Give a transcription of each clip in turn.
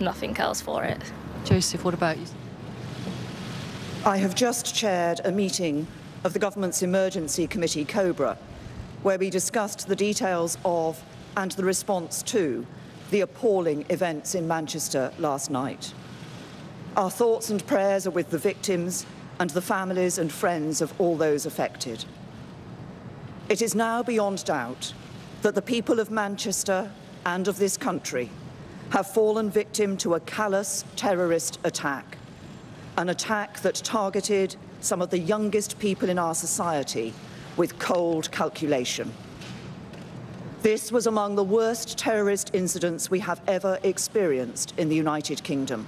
nothing else for it. Joseph, what about you? I have just chaired a meeting of the Government's Emergency Committee, COBRA, where we discussed the details of and the response to the appalling events in Manchester last night. Our thoughts and prayers are with the victims and the families and friends of all those affected. It is now beyond doubt that the people of Manchester and of this country have fallen victim to a callous terrorist attack, an attack that targeted some of the youngest people in our society with cold calculation. This was among the worst terrorist incidents we have ever experienced in the United Kingdom.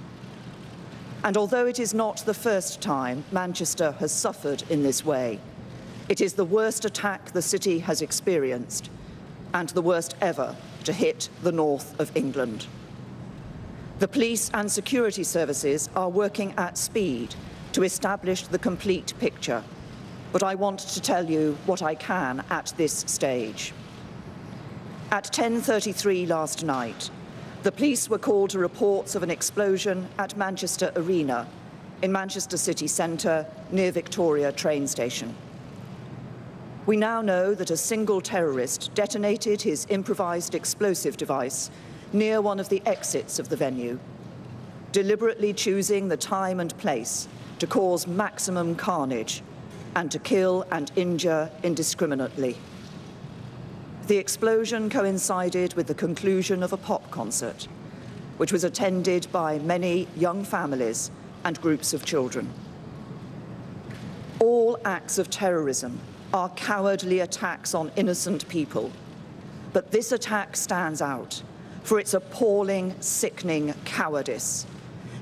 And although it is not the first time Manchester has suffered in this way, it is the worst attack the city has experienced and the worst ever to hit the north of England. The police and security services are working at speed to establish the complete picture, but I want to tell you what I can at this stage. At 10:33 last night, the police were called to reports of an explosion at Manchester Arena in Manchester city centre near Victoria train station. We now know that a single terrorist detonated his improvised explosive device near one of the exits of the venue, deliberately choosing the time and place to cause maximum carnage and to kill and injure indiscriminately. The explosion coincided with the conclusion of a pop concert, which was attended by many young families and groups of children. All acts of terrorism are cowardly attacks on innocent people, but this attack stands out for its appalling, sickening cowardice,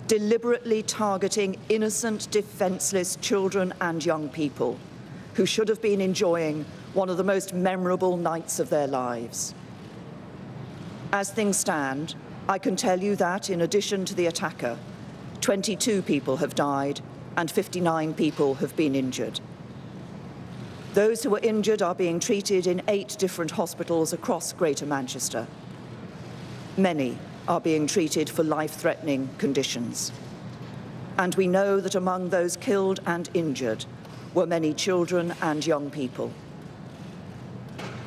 deliberately targeting innocent, defenseless children and young people who should have been enjoying one of the most memorable nights of their lives. As things stand, I can tell you that, in addition to the attacker, 22 people have died and 59 people have been injured. Those who were injured are being treated in 8 different hospitals across Greater Manchester. Many are being treated for life-threatening conditions. And we know that among those killed and injured were many children and young people.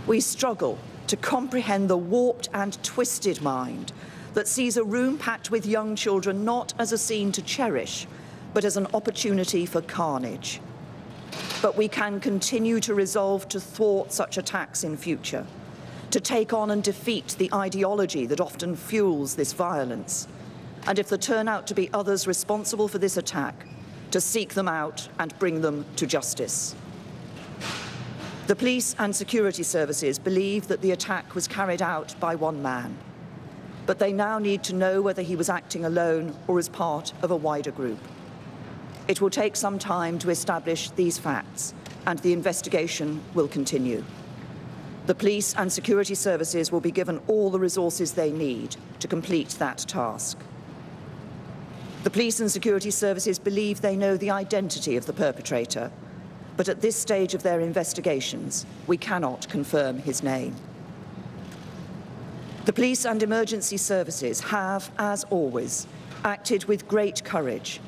We struggle to comprehend the warped and twisted mind that sees a room packed with young children not as a scene to cherish, but as an opportunity for carnage. But we can continue to resolve to thwart such attacks in future, to take on and defeat the ideology that often fuels this violence, and if there turn out to be others responsible for this attack, to seek them out and bring them to justice. The police and security services believe that the attack was carried out by one man, but they now need to know whether he was acting alone or as part of a wider group. It will take some time to establish these facts, and the investigation will continue. The police and security services will be given all the resources they need to complete that task. The police and security services believe they know the identity of the perpetrator, but at this stage of their investigations, we cannot confirm his name. The police and emergency services have, as always, acted with great courage,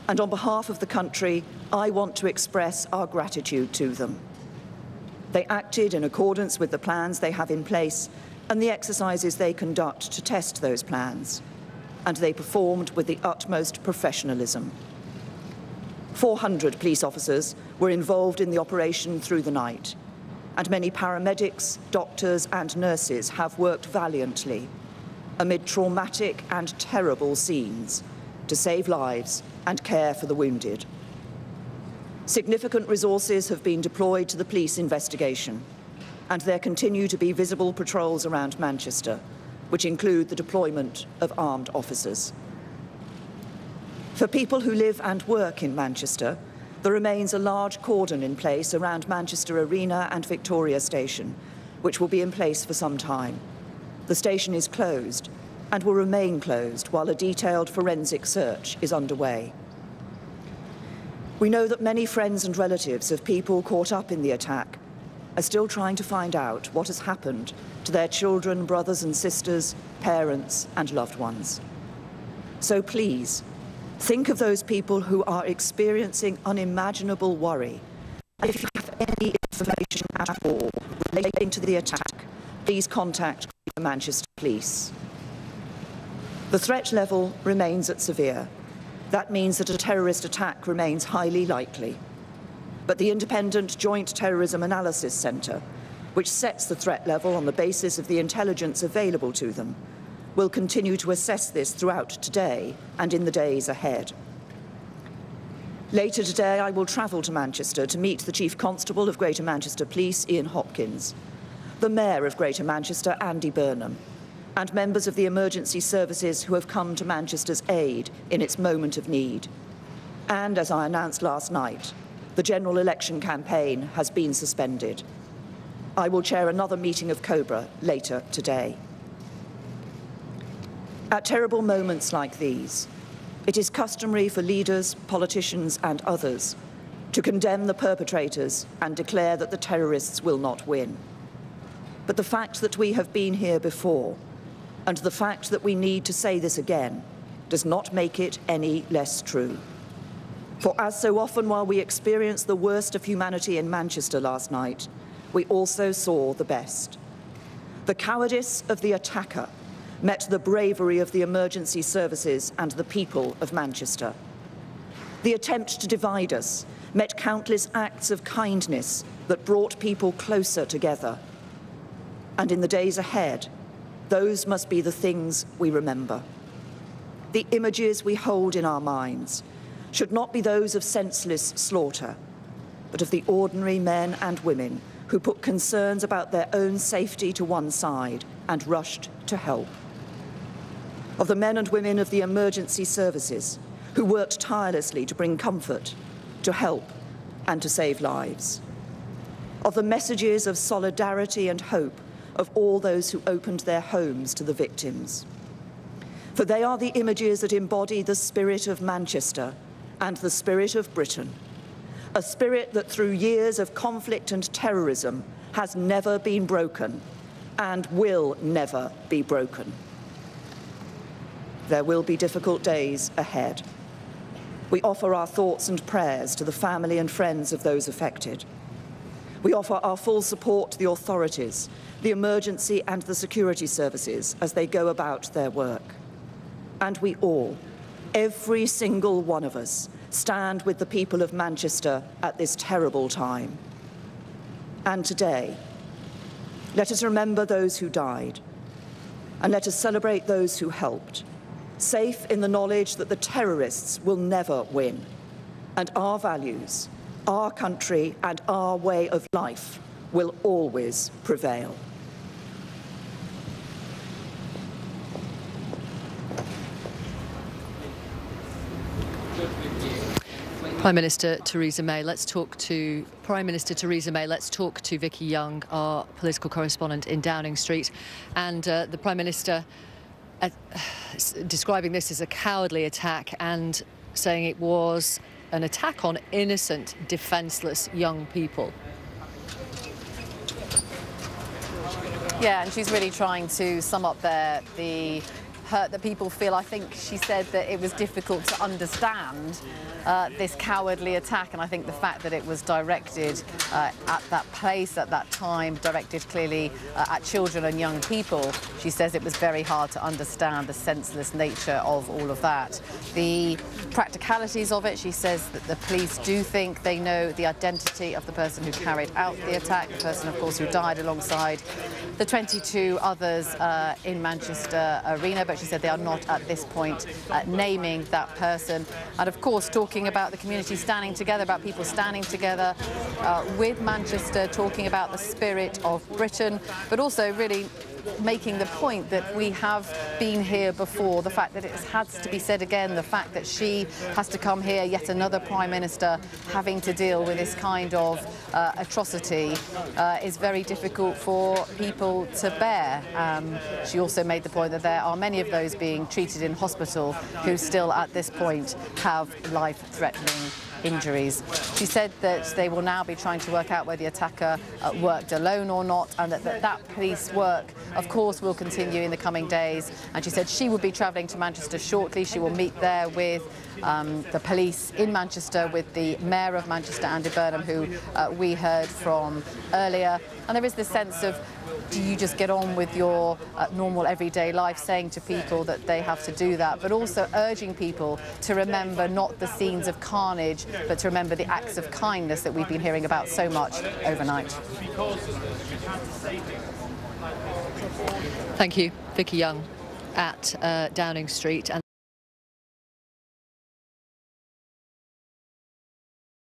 and on behalf of the country, I want to express our gratitude to them. They acted in accordance with the plans they have in place and the exercises they conduct to test those plans, and they performed with the utmost professionalism. 400 police officers were involved in the operation through the night, and many paramedics, doctors and nurses have worked valiantly amid traumatic and terrible scenes to save lives and care for the wounded. Significant resources have been deployed to the police investigation, and there continue to be visible patrols around Manchester, which include the deployment of armed officers. For people who live and work in Manchester, there remains a large cordon in place around Manchester Arena and Victoria Station, which will be in place for some time. The station is closed and will remain closed while a detailed forensic search is underway. We know that many friends and relatives of people caught up in the attack are still trying to find out what has happened to their children, brothers and sisters, parents and loved ones. So please, think of those people who are experiencing unimaginable worry. If you have any information at all relating to the attack, please contact the Manchester Police. The threat level remains at severe. That means that a terrorist attack remains highly likely. But the Independent Joint Terrorism Analysis Centre, which sets the threat level on the basis of the intelligence available to them, will continue to assess this throughout today and in the days ahead. Later today, I will travel to Manchester to meet the Chief Constable of Greater Manchester Police, Ian Hopkins, the Mayor of Greater Manchester, Andy Burnham, and members of the emergency services who have come to Manchester's aid in its moment of need. And as I announced last night, the general election campaign has been suspended. I will chair another meeting of COBRA later today. At terrible moments like these, it is customary for leaders, politicians, and others to condemn the perpetrators and declare that the terrorists will not win. But the fact that we have been here before, and the fact that we need to say this again, does not make it any less true. For as so often while we experienced the worst of humanity in Manchester last night, we also saw the best. The cowardice of the attacker met the bravery of the emergency services and the people of Manchester. The attempt to divide us met countless acts of kindness that brought people closer together. And in the days ahead, those must be the things we remember. The images we hold in our minds should not be those of senseless slaughter, but of the ordinary men and women who put concerns about their own safety to one side and rushed to help. Of the men and women of the emergency services who worked tirelessly to bring comfort, to help, and to save lives. Of the messages of solidarity and hope of all those who opened their homes to the victims. For they are the images that embody the spirit of Manchester and the spirit of Britain, a spirit that through years of conflict and terrorism has never been broken and will never be broken. There will be difficult days ahead. We offer our thoughts and prayers to the family and friends of those affected. We offer our full support to the authorities, the emergency and the security services as they go about their work. And we all, every single one of us, stand with the people of Manchester at this terrible time. And today, let us remember those who died, and let us celebrate those who helped, safe in the knowledge that the terrorists will never win, and our values, our country, and our way of life will always prevail. Prime Minister Theresa May, let's talk to Vicky Young, our political correspondent in Downing Street. And the Prime Minister describing this as a cowardly attack and saying it was an attack on innocent, defenceless young people. Yeah, and she's really trying to sum up there the hurt that people feel. I think she said that it was difficult to understand this cowardly attack, and I think the fact that it was directed at that place, at that time, directed clearly at children and young people, she says it was very hard to understand the senseless nature of all of that. The practicalities of it, she says that the police do think they know the identity of the person who carried out the attack, the person, of course, who died alongside the 22 others in Manchester Arena, but she said they are not at this point naming that person. And of course, talking about the community standing together, about people standing together with Manchester, talking about the spirit of Britain, but also really making the point that we have been here before, the fact that it has to be said again, the fact that she has to come here, yet another Prime Minister having to deal with this kind of atrocity is very difficult for people to bear. She also made the point that there are many of those being treated in hospital who still at this point have life-threatening injuries. She said that they will now be trying to work out whether the attacker worked alone or not, and that police work, of course, will continue in the coming days. And she said she will be travelling to Manchester shortly. She will meet there with the police in Manchester, with the Mayor of Manchester, Andy Burnham, who we heard from earlier. And there is this sense of, do you just get on with your normal everyday life, saying to people that they have to do that, but also urging people to remember not the scenes of carnage, but to remember the acts of kindness that we've been hearing about so much overnight. Thank you, Vicky Young at Downing Street. And